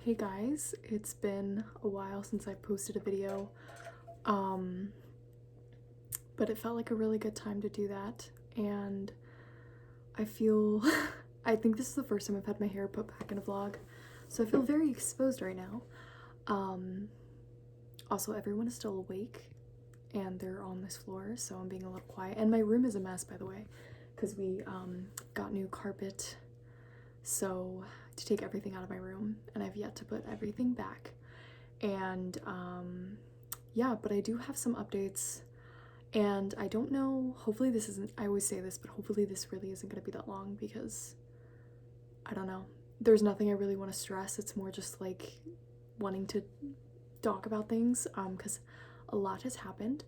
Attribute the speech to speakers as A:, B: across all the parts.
A: Hey guys, it's been a while since I posted a video, but it felt like a really good time to do that, and I feel, I think this is the first time I've had my hair put back in a vlog, so I feel very exposed right now. Also, everyone is still awake, and they're on this floor, so I'm being a little quiet, and my room is a mess, by the way, because we, got new carpet, so to take everything out of my room, and I've yet to put everything back. And yeah, but I do have some updates, and I don't know, hopefully this isn't, I always say this, but hopefully this really isn't going to be that long, because I don't know, there's nothing I really want to stress. It's more just like wanting to talk about things, because a lot has happened.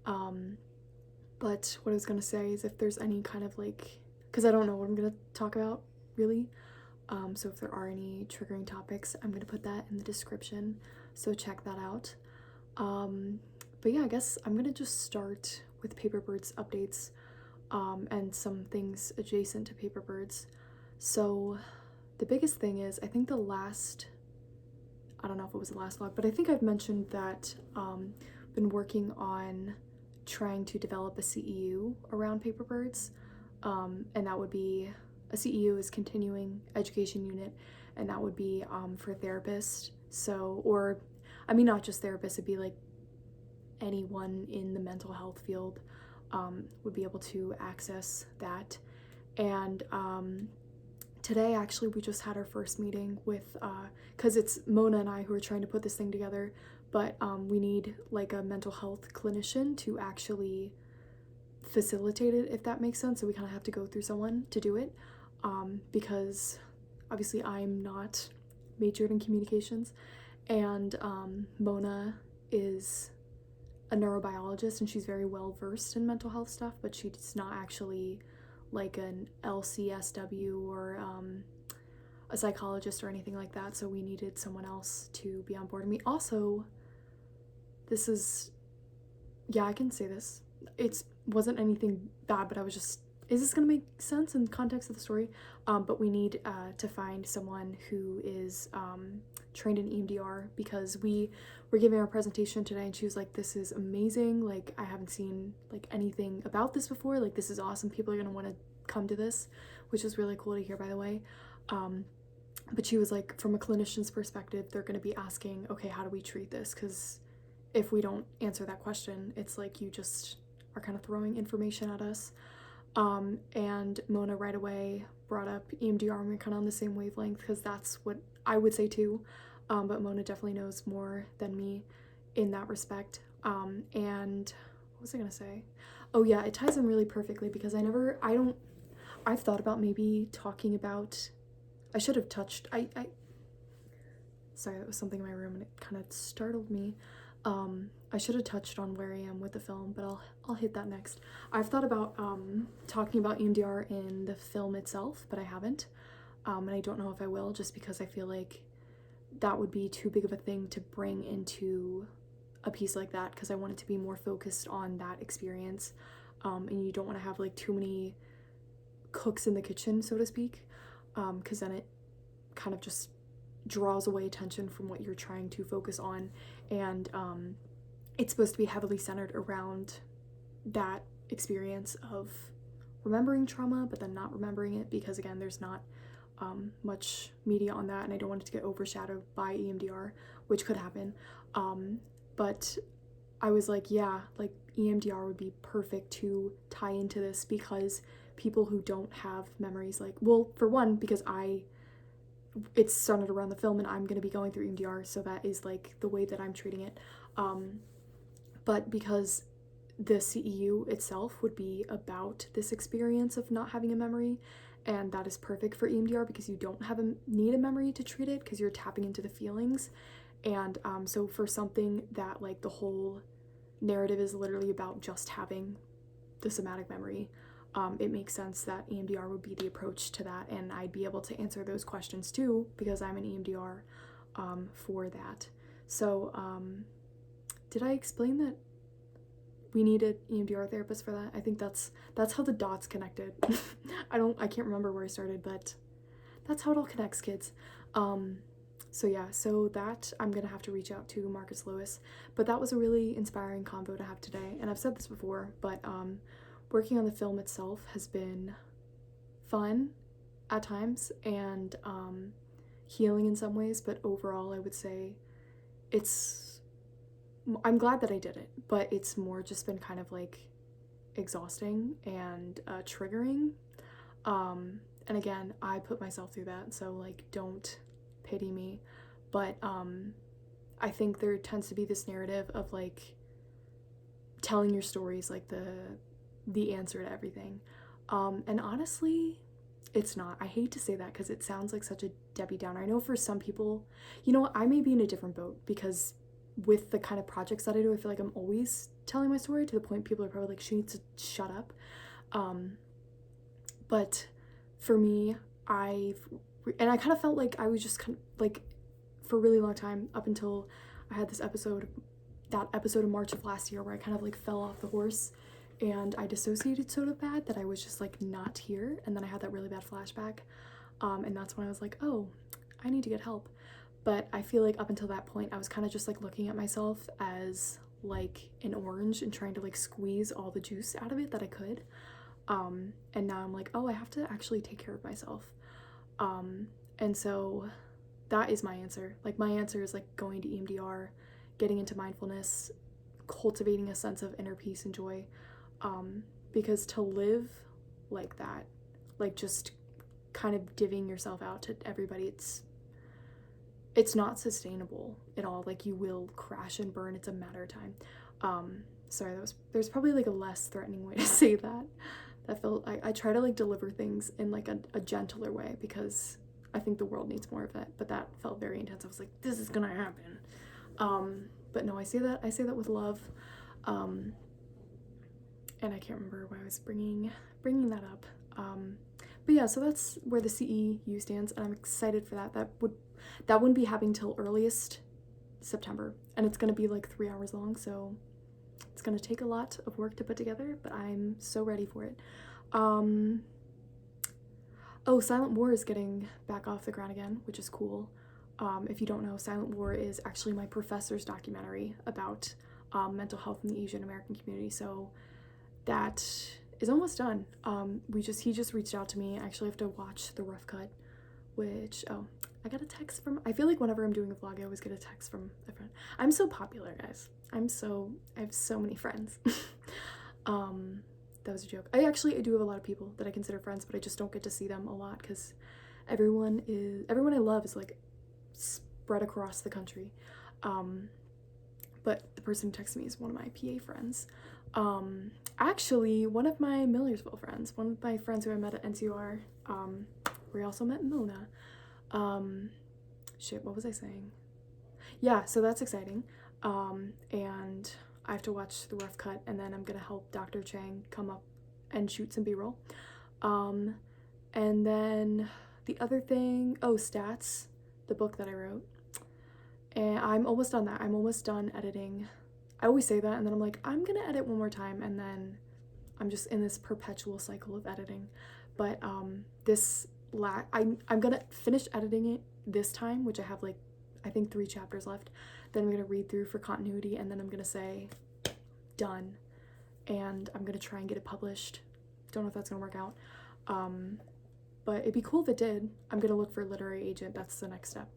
A: But what I was going to say is if there's any kind of like, because I don't know what I'm going to talk about really, so if there are any triggering topics, I'm going to put that in the description, so check that out. But yeah, I guess I'm going to just start with Paper Birds updates, and some things adjacent to Paper Birds. So the biggest thing is, I think I don't know if it was the last vlog, but I think I've mentioned that been working on trying to develop a CEU around Paper Birds, and that would be, a CEU is continuing education unit, and that would be for therapists. So, or I mean, not just therapists, it'd be like anyone in the mental health field would be able to access that. And today, actually, we just had our first meeting with, because it's Mona and I who are trying to put this thing together, but we need like a mental health clinician to actually facilitate it, if that makes sense. So we kind of have to go through someone to do it, because obviously I'm not majored in communications, and Mona is a neurobiologist and she's very well versed in mental health stuff, but she's not actually like an LCSW or a psychologist or anything like that, so we needed someone else to be on board. And we also, this is, yeah, I can say this, it wasn't anything bad, but I was just, is this gonna make sense in context of the story? But we need to find someone who is trained in EMDR, because we were giving our presentation today and she was like, this is amazing, like I haven't seen like anything about this before, like this is awesome, people are gonna want to come to this, which is really cool to hear, by the way. But she was like, from a clinician's perspective, they're gonna be asking, okay, how do we treat this? Because if we don't answer that question, it's like you just are kind of throwing information at us. And Mona right away brought up EMDR, and we're kind of on the same wavelength, because that's what I would say too, but Mona definitely knows more than me in that respect. And what was I gonna say? Oh yeah, it ties in really perfectly, because I've thought about maybe talking about, I should have touched, sorry, that was something in my room and it kind of startled me. I should have touched on where I am with the film, but I'll hit that next. I've thought about talking about EMDR in the film itself, but I haven't, and I don't know if I will, just because I feel like that would be too big of a thing to bring into a piece like that, because I want it to be more focused on that experience, and you don't want to have like too many cooks in the kitchen, so to speak, because then it kind of just draws away attention from what you're trying to focus on. And it's supposed to be heavily centered around that experience of remembering trauma, but then not remembering it, because again, there's not much media on that, and I don't want it to get overshadowed by EMDR, which could happen. But I was like, yeah, like EMDR would be perfect to tie into this, because people who don't have memories, like, well, for one, because it's centered around the film and I'm going to be going through EMDR, so that is like the way that I'm treating it, but because the CEU itself would be about this experience of not having a memory, and that is perfect for EMDR, because you don't need a memory to treat it, because you're tapping into the feelings. And so for something that like the whole narrative is literally about just having the somatic memory, it makes sense that EMDR would be the approach to that, and I'd be able to answer those questions too, because I'm an EMDR for that. So did I explain that we needed EMDR therapists for that? I think that's how the dots connected. I can't remember where I started, but that's how it all connects, kids. So yeah, so that I'm gonna have to reach out to Marcus Lewis. But that was a really inspiring convo to have today. And I've said this before, but working on the film itself has been fun at times and healing in some ways, but overall I would say I'm glad that I did it, but it's more just been kind of like exhausting and triggering. And again, I put myself through that, so like don't pity me. But I think there tends to be this narrative of like telling your stories like the answer to everything. And honestly, it's not. I hate to say that because it sounds like such a Debbie Downer. I know for some people, you know what, I may be in a different boat because with the kind of projects that I do, I feel like I'm always telling my story to the point people are probably like, she needs to shut up. But for me, I kind of felt like I was just kind of like for a really long time up until I had that episode in March of last year where I kind of like fell off the horse and I dissociated so bad that I was just like not here, and then I had that really bad flashback, and that's when I was like, oh, I need to get help. But I feel like up until that point I was kind of just like looking at myself as like an orange and trying to like squeeze all the juice out of it that I could, and now I'm like, oh, I have to actually take care of myself, and so that is my answer. Like my answer is like going to EMDR, getting into mindfulness, cultivating a sense of inner peace and joy, because to live like that, like just kind of divvying yourself out to everybody, it's not sustainable at all. Like you will crash and burn. It's a matter of time. Sorry, there's probably like a less threatening way to say that. I try to like deliver things in like a gentler way because I think the world needs more of that, but that felt very intense. I was like, this is gonna happen. But no, I say that with love. And I can't remember why I was bringing that up. But yeah, so that's where the CEU stands, and I'm excited for that. That wouldn't be happening till earliest September, and it's gonna be like 3 hours long, so it's gonna take a lot of work to put together, but I'm so ready for it. Oh, Silent War is getting back off the ground again, which is cool. If you don't know, Silent War is actually my professor's documentary about mental health in the Asian American community, so that is almost done. He just reached out to me. I actually have to watch the rough cut, which, I got a text from, I feel like whenever I'm doing a vlog, I always get a text from a friend. I'm so popular, guys. I have so many friends. That was a joke. I do have a lot of people that I consider friends, but I just don't get to see them a lot because everyone I love is like spread across the country. But the person who texted me is one of my PA friends. Actually, one of my Millersville friends, one of my friends who I met at NCR, we also met Mona. What was I saying? Yeah, so that's exciting. And I have to watch the rough cut, and then I'm gonna help Dr. Chang come up and shoot some B-roll. And then the other thing, Stats, the book that I wrote. And I'm almost done that. I'm almost done editing. I always say that, and then I'm like, I'm gonna edit one more time, and then I'm just in this perpetual cycle of editing. But I'm gonna finish editing it this time, which I have like, I think 3 chapters left. Then I'm gonna read through for continuity, and then I'm gonna say, done. And I'm gonna try and get it published. Don't know if that's gonna work out. But it'd be cool if it did. I'm gonna look for a literary agent. That's the next step.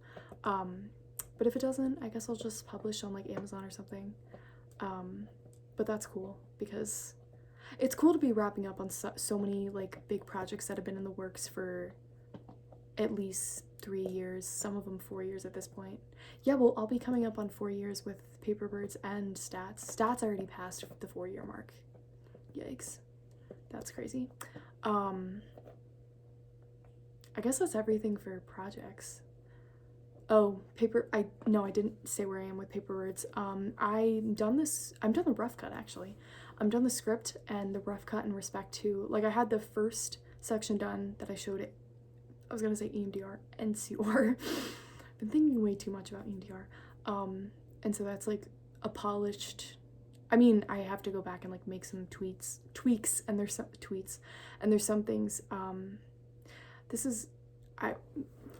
A: But if it doesn't, I guess I'll just publish on like Amazon or something. But that's cool because it's cool to be wrapping up on so many like big projects that have been in the works for at least 3 years, some of them 4 years at this point. Yeah, well, I'll be coming up on 4 years with Paperbirds and Stats. Stats already passed the 4-year mark. Yikes. That's crazy. I guess that's everything for projects. Oh, I didn't say where I am with Paperbirds. I'm done the rough cut, actually. I'm done the script and the rough cut in respect to, like, I had the first section done that I showed it. I was gonna say EMDR, NCR. I've been thinking way too much about EMDR. And so that's like a polished, I have to go back and like make some tweaks, and there's some things,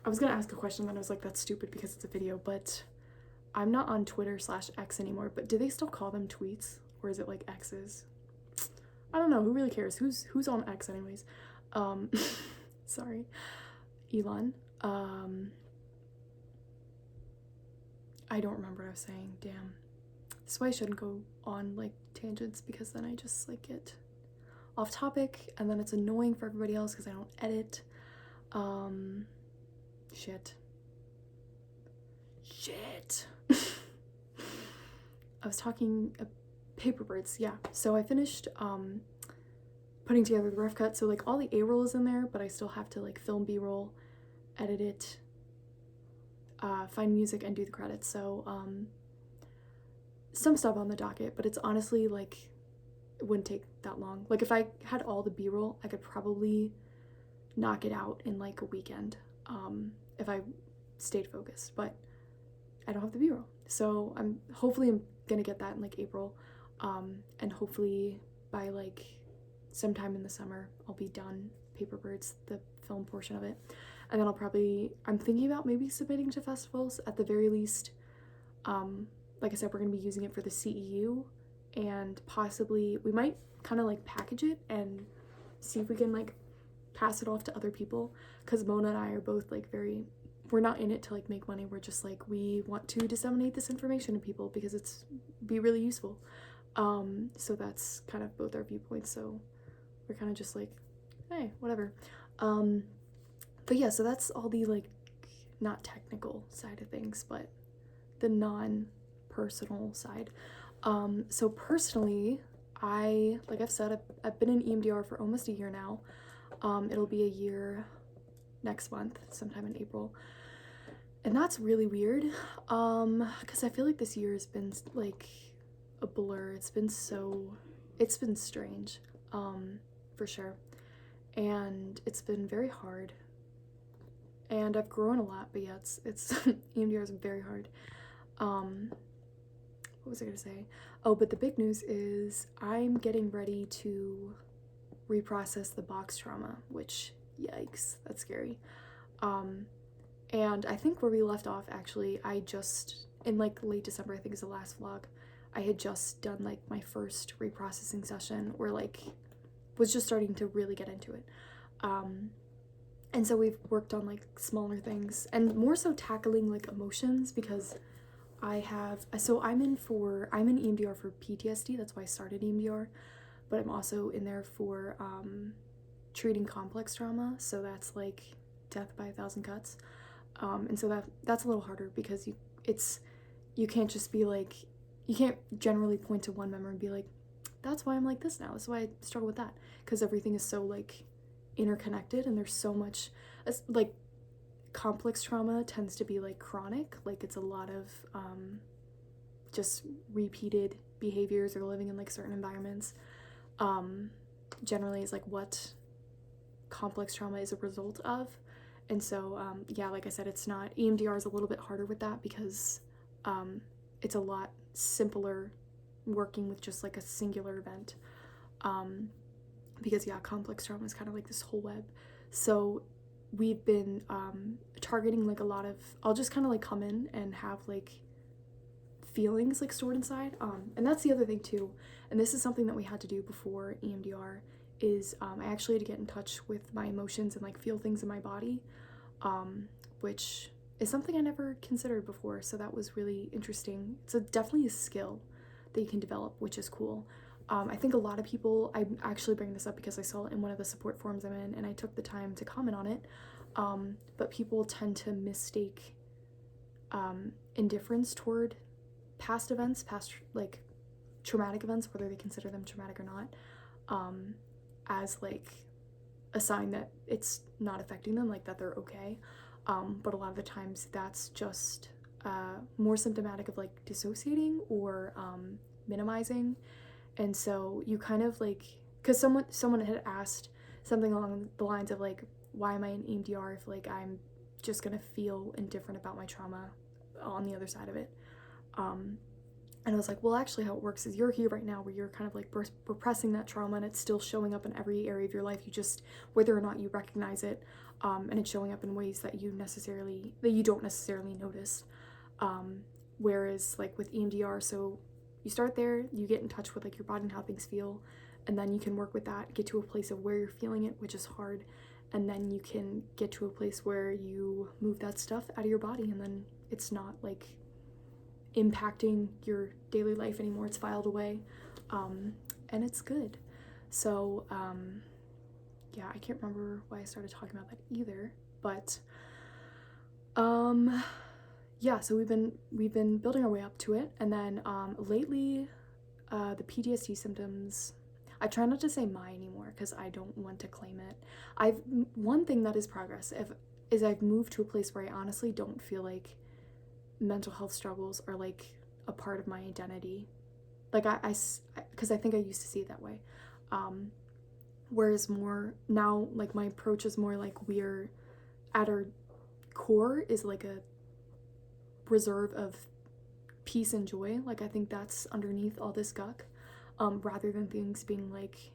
A: I was gonna ask a question, then I was like, that's stupid because it's a video, but I'm not on Twitter/X anymore, but do they still call them tweets? Or is it like X's? I don't know, who really cares? Who's on X anyways? Sorry. Elon. I don't remember what I was saying, damn. This is why I shouldn't go on like tangents, because then I just like get off topic and then it's annoying for everybody else because I don't edit. Shit. I was talking paper birds, yeah. So I finished putting together the rough cut, so like all the A-roll is in there, but I still have to like film B-roll, edit it, find music, and do the credits. So some stuff on the docket, but it's honestly like it wouldn't take that long. Like if I had all the B-roll, I could probably knock it out in like a weekend if I stayed focused, but I don't have the B-roll. So I'm gonna get that in like April, and hopefully by like sometime in the summer I'll be done Paper Birds, the film portion of it, and then I'm thinking about maybe submitting to festivals at the very least. Like I said, we're gonna be using it for the CEU, and possibly we might kind of like package it and see if we can like pass it off to other people, because Mona and I are both like we're not in it to like make money, we're just like, we want to disseminate this information to people because it's be really useful. So that's kind of both our viewpoints, so we're kind of just like, hey, whatever. But yeah, so that's all the like not technical side of things, but the non-personal side. So personally, like I've said, I've been in EMDR for almost a year now. It'll be a year next month, sometime in April. And that's really weird, because I feel like this year has been like a blur. It's been strange, for sure. And it's been very hard. And I've grown a lot, but yeah, it's EMDR is very hard. What was I gonna say? Oh, but the big news is I'm getting ready to reprocess the box trauma, which, yikes, that's scary. And I think where we left off, actually, in like late December, I think is the last vlog, I had just done like my first reprocessing session, or like was just starting to really get into it. And so we've worked on like smaller things and more so tackling like emotions, because I'm in EMDR for PTSD, that's why I started EMDR, but I'm also in there for treating complex trauma, so that's like death by 1,000 cuts. And so that's a little harder, because you can't just be like, you can't generally point to one memory and be like, that's why I'm like this now, that's why I struggle with that, because everything is so like interconnected, and there's so much, like complex trauma tends to be like chronic, like it's a lot of just repeated behaviors or living in like certain environments. Generally is like what complex trauma is a result of. And so yeah, like I said, EMDR is a little bit harder with that, because it's a lot simpler working with just like a singular event, because yeah, complex trauma is kind of like this whole web. So we've been targeting like a lot of, I'll just kind of like come in and have like feelings like stored inside, and that's the other thing too, and this is something that we had to do before EMDR, is I actually had to get in touch with my emotions and like feel things in my body, which is something I never considered before, so that was really interesting. It's definitely a skill that you can develop, which is cool. I think a lot of people, I'm actually bringing this up because I saw it in one of the support forums I'm in, and I took the time to comment on it, but people tend to mistake indifference toward past events, past like traumatic events, whether they consider them traumatic or not, as like a sign that it's not affecting them, like that they're okay. But a lot of the times that's just more symptomatic of like dissociating or minimizing. And so you kind of like, because someone had asked something along the lines of like, why am I in EMDR if like I'm just gonna feel indifferent about my trauma on the other side of it? And I was like, well, actually how it works is you're here right now where you're kind of like repressing that trauma, and it's still showing up in every area of your life. You just, whether or not you recognize it, and it's showing up in ways that you don't necessarily notice. Whereas like with EMDR, so you start there, you get in touch with like your body and how things feel, and then you can work with that, get to a place of where you're feeling it, which is hard, and then you can get to a place where you move that stuff out of your body, and then it's not like impacting your daily life anymore. It's filed away, and it's good. So yeah, I can't remember why I started talking about that either, but yeah, so we've been building our way up to it, and then lately the PTSD symptoms, I try not to say my anymore because I don't want to claim it. One thing that is progress is I've moved to a place where I honestly don't feel like mental health struggles are like a part of my identity. Like because I think I used to see it that way. Whereas more now, like my approach is more like we're at our core is like a reserve of peace and joy. Like I think that's underneath all this guck, rather than things being like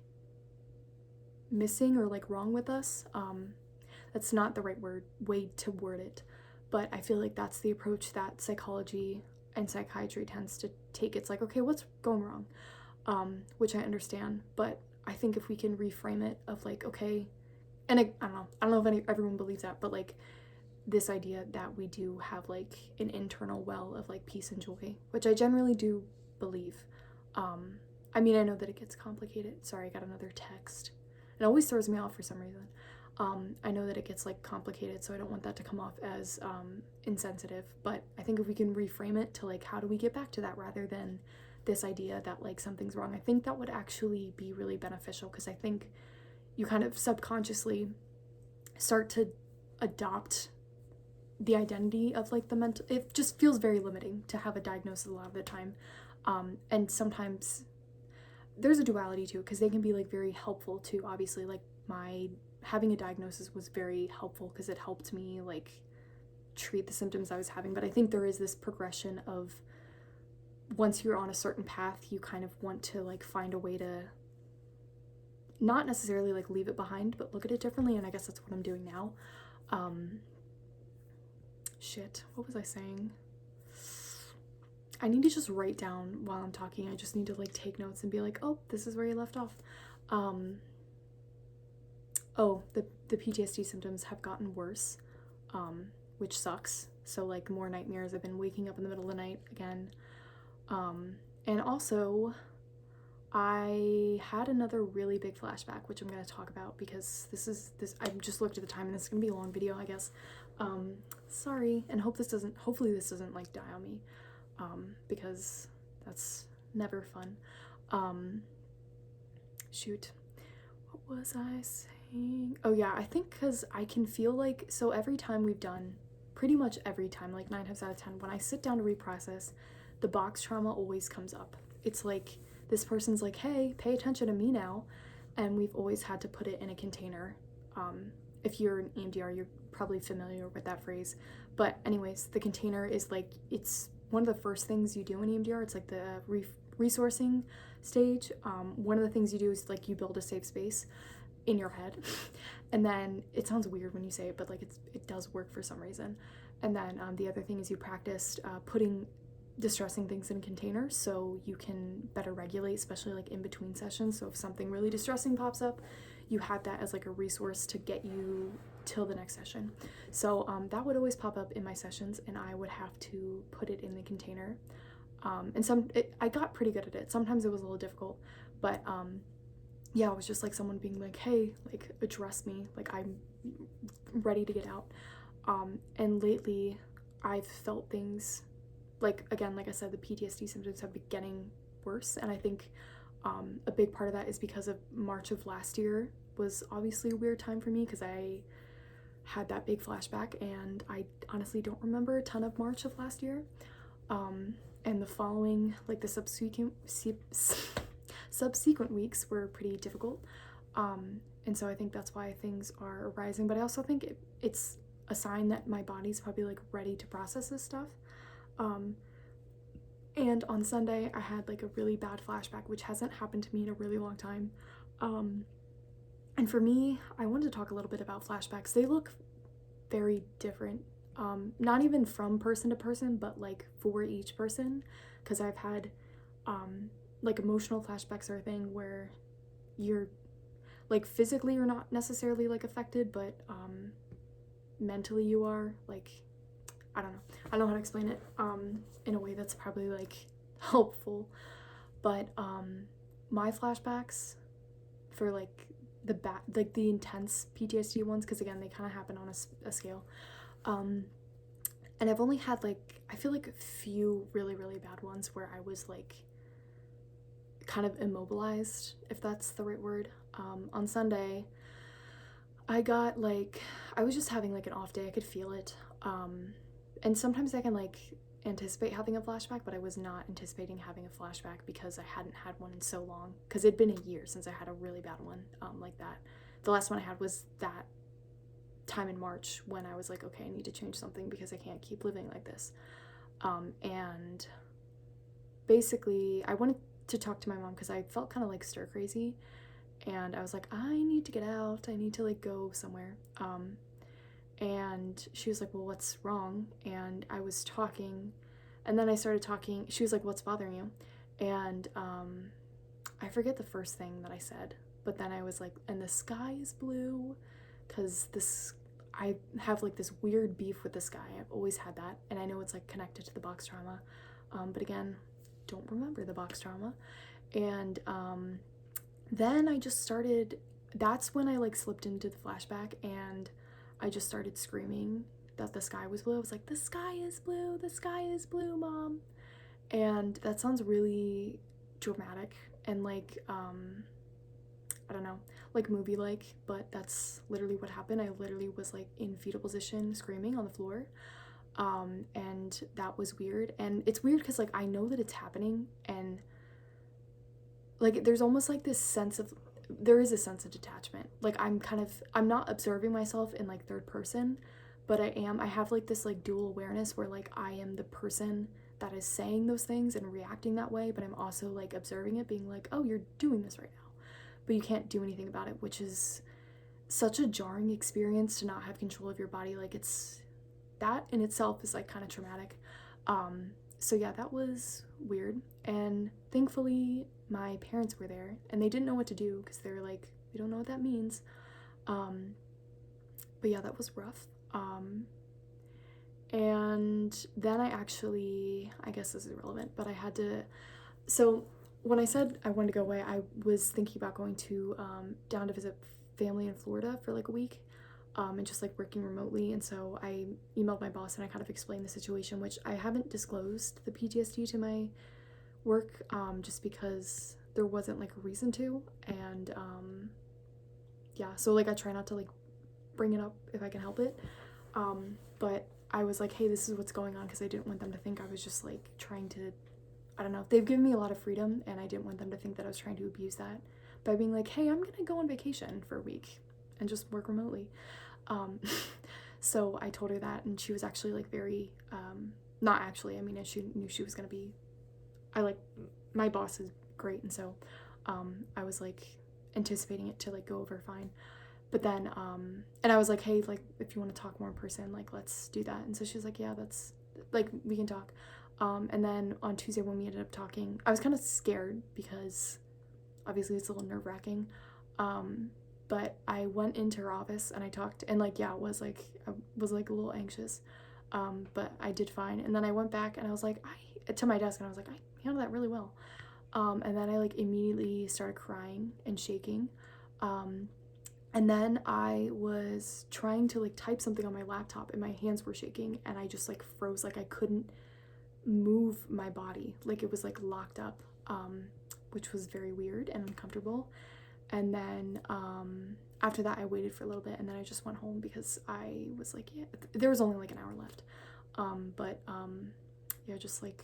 A: missing or like wrong with us. That's not the right way to word it, but I feel like that's the approach that psychology and psychiatry tends to take. It's like, okay, what's going wrong? Which I understand, but I think if we can reframe it of like, okay, and I don't know if everyone believes that, but like this idea that we do have like an internal well of like peace and joy, which I generally do believe. I mean, I know that it gets complicated. Sorry, I got another text. It always throws me off for some reason. I know that it gets like complicated, so I don't want that to come off as insensitive, but I think if we can reframe it to like, how do we get back to that rather than this idea that like something's wrong, I think that would actually be really beneficial, because I think you kind of subconsciously start to adopt the identity of like the mental, it just feels very limiting to have a diagnosis a lot of the time. And sometimes there's a duality to it, because they can be like very helpful too. Obviously, like my having a diagnosis was very helpful because it helped me like treat the symptoms I was having, but I think there is this progression of once you're on a certain path, you kind of want to like find a way to not necessarily like leave it behind, but look at it differently, and I guess that's what I'm doing now. Shit, what was I saying? I need to just write down while I'm talking. I just need to like take notes and be like, oh, this is where you left off. Oh, the PTSD symptoms have gotten worse, which sucks. So like more nightmares. I've been waking up in the middle of the night again. And also I had another really big flashback, which I'm going to talk about because I just looked at the time and this is going to be a long video, I guess. Sorry, and hopefully this doesn't like die on me, because that's never fun. Shoot, what was I saying? Oh yeah, I think because I can feel like, so every time we've done, pretty much every time, like 9 times out of 10, when I sit down to reprocess, the box trauma always comes up. It's like, this person's like, hey, pay attention to me now, and we've always had to put it in a container. If you're an EMDR, you're probably familiar with that phrase, but anyways, the container is like, it's one of the first things you do in EMDR. It's like the resourcing stage. One of the things you do is like you build a safe space in your head, and then it sounds weird when you say it, but like it does work for some reason. And then the other thing is you practiced putting distressing things in a container so you can better regulate, especially like in between sessions. So if something really distressing pops up, you had that as like a resource to get you till the next session. So that would always pop up in my sessions, and I would have to put it in the container. And I got pretty good at it. Sometimes it was a little difficult, but yeah, it was just like someone being like, hey, like address me, like I'm ready to get out. And lately I've felt things like, again, like I said, the PTSD symptoms have been getting worse, and I think a big part of that is because of March of last year was obviously a weird time for me because I had that big flashback, and I honestly don't remember a ton of March of last year. And the following, like the subsequent weeks were pretty difficult. And so I think that's why things are arising, but I also think it's a sign that my body's probably like ready to process this stuff. And on Sunday I had like a really bad flashback, which hasn't happened to me in a really long time. And for me, I wanted to talk a little bit about flashbacks. They look very different, not even from person to person, but like for each person, because I've had like emotional flashbacks are a thing where you're like physically you're not necessarily like affected, but mentally you are. Like, I don't know. I don't know how to explain it in a way that's probably like helpful. But my flashbacks for like the intense PTSD ones, because again they kind of happen on a scale. And I've only had like, I feel like a few really, really bad ones where I was like kind of immobilized, if that's the right word. On Sunday, I got like, I was just having like an off day. I could feel it. And sometimes I can like anticipate having a flashback, but I was not anticipating having a flashback because I hadn't had one in so long. Because it'd been a year since I had a really bad one like that. The last one I had was that time in March when I was like, okay, I need to change something because I can't keep living like this. And basically, I wanted to talk to my mom because I felt kind of like stir crazy. And I was like, I need to get out. I need to like go somewhere. And she was like, well, what's wrong? And I was talking, and then I started talking. She was like, what's bothering you? And I forget the first thing that I said, but then I was like, and the sky is blue, because I have like this weird beef with the sky. I've always had that, and I know it's like connected to the box trauma, but again, don't remember the box trauma. And then I just started, that's when I like slipped into the flashback, and I just started screaming that the sky was blue. I was like, the sky is blue, Mom. And that sounds really dramatic and like, I don't know, like movie-like, but that's literally what happened. I literally was like in fetal position screaming on the floor. And that was weird. And it's weird because like I know that it's happening, and like there's almost like this sense of, there is a sense of detachment. Like I'm not observing myself in like third person, but I have like this like dual awareness where like I am the person that is saying those things and reacting that way, but I'm also like observing it, being like, oh, you're doing this right now, but you can't do anything about it, which is such a jarring experience to not have control of your body. Like it's, that in itself is like kind of traumatic. So yeah, that was weird. And thankfully my parents were there, and they didn't know what to do because they're like, we don't know what that means. But yeah, that was rough. And then I guess this is irrelevant, but I had to, so when I said I wanted to go away, I was thinking about going to down to visit family in Florida for like a week. And just like working remotely. And so I emailed my boss and I kind of explained the situation, which I haven't disclosed the PTSD to my work, just because there wasn't like a reason to. And yeah, so like I try not to like bring it up if I can help it. But I was like, hey, this is what's going on, because I didn't want them to think I was just like trying to, I don't know, they've given me a lot of freedom, and I didn't want them to think that I was trying to abuse that by being like, hey, I'm gonna go on vacation for a week and just work remotely. So I told her that, and she was actually like very, not actually, I mean, she knew she was gonna be, my boss is great, and so, I was like anticipating it to like go over fine. But then, and I was like, hey, like, if you want to talk more in person, like, let's do that. And so she was like, yeah, that's, like, we can talk. And then on Tuesday when we ended up talking, I was kind of scared because obviously it's a little nerve-wracking. But I went into her office and I talked, and like, yeah, I was like a little anxious, but I did fine. And then I went back and I was like, to my desk, and I was like, I handled that really well. And then I like immediately started crying and shaking. And then I was trying to like type something on my laptop and my hands were shaking, and I just like froze, like I couldn't move my body, like it was like locked up, which was very weird and uncomfortable. And then after that I waited for a little bit, and then I just went home because I was like, yeah, there was only like an hour left. Yeah, just like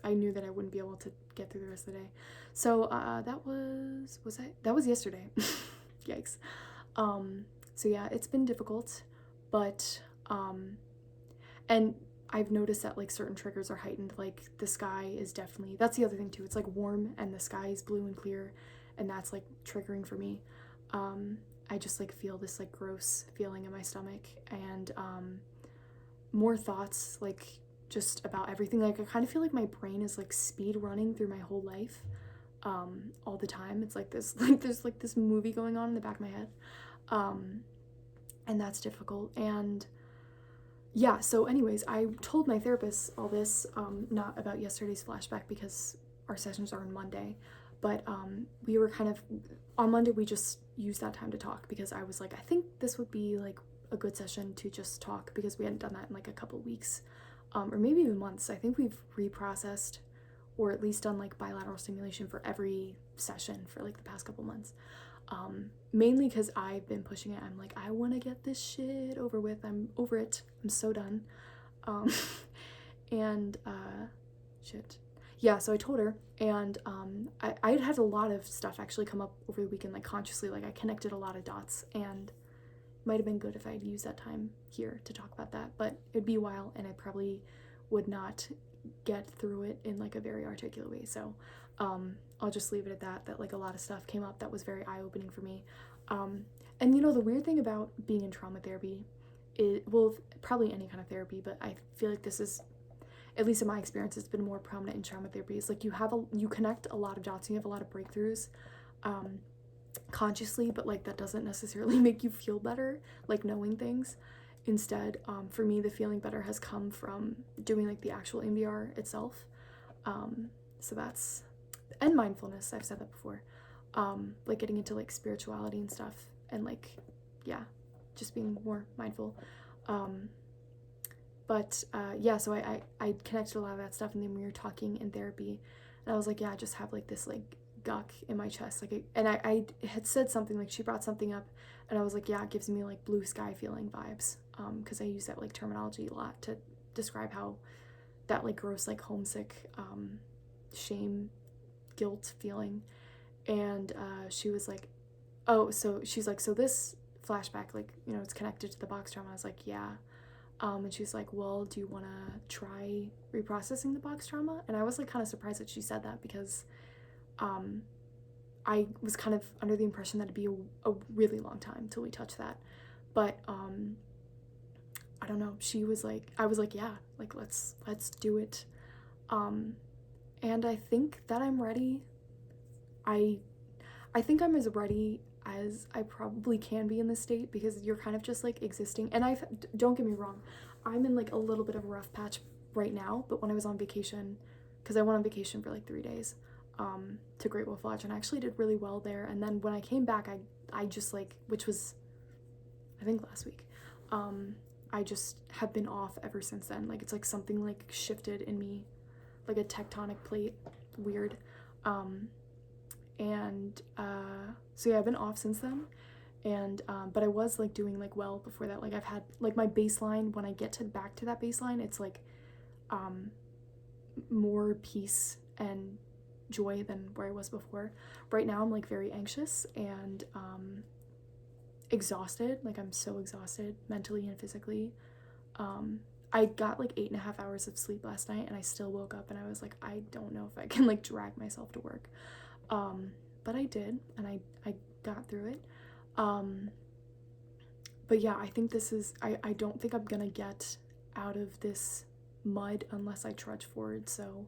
A: I knew that I wouldn't be able to get through the rest of the day. So that was yesterday. Yikes. So yeah, it's been difficult, but and I've noticed that like certain triggers are heightened, like the sky is definitely, that's the other thing too, it's like warm and the sky is blue and clear, and that's like triggering for me. I just like feel this like gross feeling in my stomach, and more thoughts like just about everything. Like I kind of feel like my brain is like speed running through my whole life all the time. It's like this like there's like this movie going on in the back of my head, and that's difficult. And yeah, so anyways, I told my therapist all this, not about yesterday's flashback because our sessions are on Monday, but we were kind of on Monday, we just used that time to talk because I was like, I think this would be like a good session to just talk because we hadn't done that in like a couple weeks, or maybe even months. I think we've reprocessed or at least done like bilateral stimulation for every session for like the past couple months. Mainly because I've been pushing it. I'm like, I want to get this shit over with. I'm over it. I'm so done. And shit. Yeah, so I told her, and I had a lot of stuff actually come up over the weekend, like consciously, like I connected a lot of dots, and it might have been good if I'd used that time here to talk about that, but it'd be a while, and I probably would not get through it in like a very articulate way. So I'll just leave it at that like a lot of stuff came up that was very eye-opening for me. And you know, the weird thing about being in trauma therapy is, well, probably any kind of therapy, but I feel like this is, at least in my experience, it's been more prominent in trauma therapy. It's like you connect a lot of dots and you have a lot of breakthroughs consciously, but like that doesn't necessarily make you feel better, like knowing things. Instead, for me, the feeling better has come from doing like the actual MDR itself. So that's, and mindfulness, I've said that before. Like getting into like spirituality and stuff, and like, yeah, just being more mindful. But yeah, so I connected a lot of that stuff, and then we were talking in therapy, and I was like, yeah, I just have like this like guck in my chest, like, and I had said something, like she brought something up, and I was like, yeah, it gives me like blue sky feeling vibes, because I use that like terminology a lot to describe how that like gross like homesick shame guilt feeling. And she was like, oh, so she's like, so this flashback, like, you know, it's connected to the box trauma. I was like, yeah. And she's like, well, do you want to try reprocessing the box trauma? And I was like kind of surprised that she said that, because I was kind of under the impression that it'd be a really long time till we touch that. But I don't know, she was like, I was like, yeah, like let's do it. And I think that I'm ready. I think I'm as ready as I probably can be in this state, because you're kind of just like existing. And don't get me wrong, I'm in like a little bit of a rough patch right now, but when I was on vacation, because I went on vacation for like 3 days to Great Wolf Lodge, and I actually did really well there. And then when I came back, I just like, which was I think last week, I just have been off ever since then. Like it's like something like shifted in me, like a tectonic plate, weird. And so yeah, I've been off since then, and but I was like doing like well before that. Like I've had like my baseline, when I get to back to that baseline, it's like more peace and joy than where I was before. Right now I'm like very anxious and exhausted. Like I'm so exhausted mentally and physically. I got like 8.5 hours of sleep last night, and I still woke up and I was like, I don't know if I can like drag myself to work. But I did, and I got through it. But yeah, I think this is, I don't think I'm gonna get out of this mud unless I trudge forward, so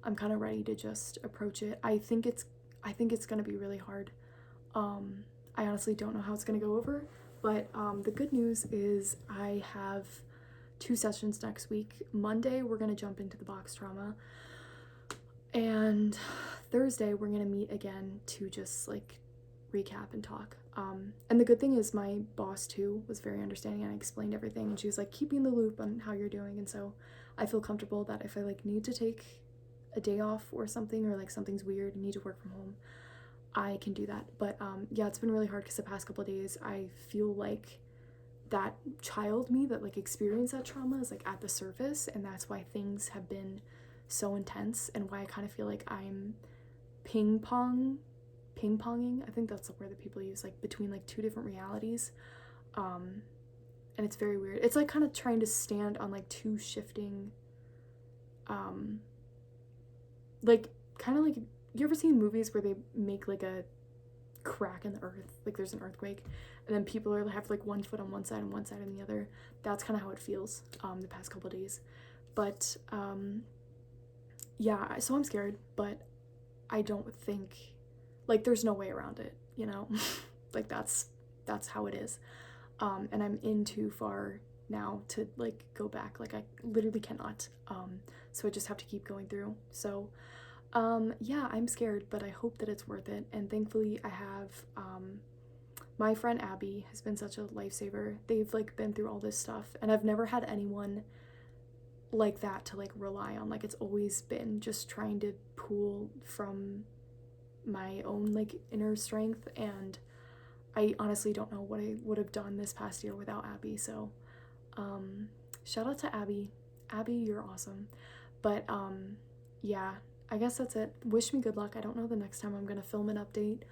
A: I'm kind of ready to just approach it. I think it's gonna be really hard. I honestly don't know how it's gonna go over, but the good news is I have 2 sessions next week. Monday, we're gonna jump into the box trauma, and Thursday we're gonna meet again to just like recap and talk. And the good thing is my boss too was very understanding, and I explained everything, and she was like, keep me in the loop on how you're doing. And so I feel comfortable that if I like need to take a day off or something, or like something's weird and need to work from home, I can do that. But yeah, it's been really hard because the past couple of days I feel like that child me that like experienced that trauma is like at the surface, and that's why things have been so intense, and why I kind of feel like I'm ping-ponging, I think that's the word that people use, like between like 2 different realities. And it's very weird. It's like kind of trying to stand on like 2 shifting like kind of like, you ever seen movies where they make like a crack in the earth, like there's an earthquake, and then people have like 1 foot on one side and one side on the other. That's kind of how it feels the past couple days. But yeah, so I'm scared, but I don't think, like, there's no way around it, you know? Like that's how it is. And I'm in too far now to like go back. Like I literally cannot. So I just have to keep going through. So yeah, I'm scared, but I hope that it's worth it. And thankfully I have my friend Abby has been such a lifesaver. They've like been through all this stuff, and I've never had anyone like that to like rely on. Like it's always been just trying to pull from my own like inner strength, and I honestly don't know what I would have done this past year without Abby. So shout out to Abby. Abby, you're awesome. But yeah, I guess that's it. Wish me good luck. I don't know the next time I'm gonna film an update.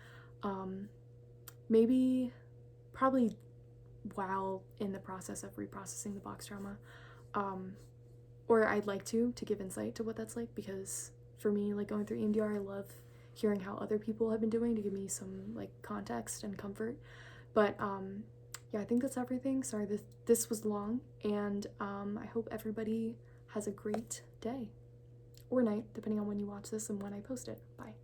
A: Maybe probably while in the process of reprocessing the box trauma, or I'd like to give insight to what that's like, because for me, like going through EMDR, I love hearing how other people have been doing to give me some like context and comfort. But yeah, I think that's everything. Sorry, this was long, and I hope everybody has a great day or night, depending on when you watch this and when I post it. Bye.